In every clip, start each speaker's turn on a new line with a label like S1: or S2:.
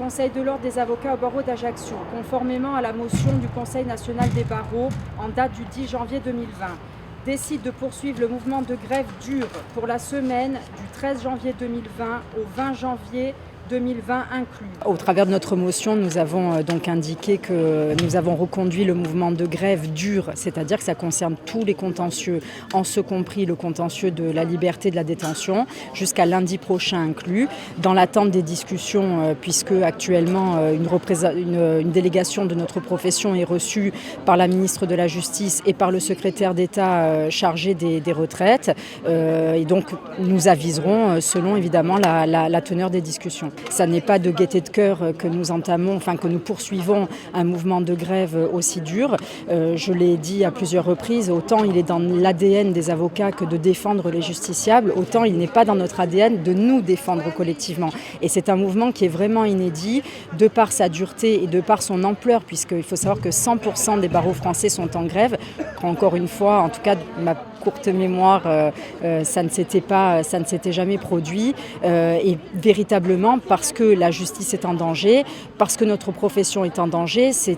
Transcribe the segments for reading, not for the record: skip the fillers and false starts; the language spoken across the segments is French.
S1: Conseil de l'Ordre des avocats au barreau d'Ajaccio, conformément à la motion du Conseil national des barreaux en date du 10 janvier 2020, décide de poursuivre le mouvement de grève dure pour la semaine du 13 janvier 2020 au 20 janvier 2020 inclus. Au travers de notre motion, nous avons donc indiqué que nous avons reconduit le mouvement de grève dur, c'est-à-dire que ça concerne tous les contentieux, en ce compris le contentieux de la liberté de la détention, jusqu'à lundi prochain inclus, dans l'attente des discussions, puisque actuellement une délégation de notre profession est reçue par la ministre de la Justice et par le secrétaire d'État chargé des retraites. Et donc nous aviserons selon évidemment la teneur des discussions. Ça n'est pas de gaieté de cœur que nous entamons, que nous poursuivons un mouvement de grève aussi dur. Je l'ai dit à plusieurs reprises, autant il est dans l'ADN des avocats que de défendre les justiciables, autant il n'est pas dans notre ADN de nous défendre collectivement. Et c'est un mouvement qui est vraiment inédit, de par sa dureté et de par son ampleur, puisqu'il faut savoir que 100% des barreaux français sont en grève. Encore une fois, en tout cas, ma courte mémoire, ça ne s'était jamais produit. Et véritablement, parce que la justice est en danger, parce que notre profession est en danger, si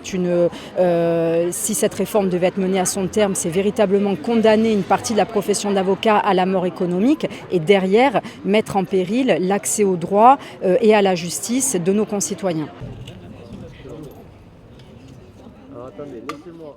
S1: cette réforme devait être menée à son terme, c'est véritablement condamner une partie de la profession d'avocat à la mort économique et derrière mettre en péril l'accès au droit et à la justice de nos concitoyens.
S2: Alors attendez, laissez-moi.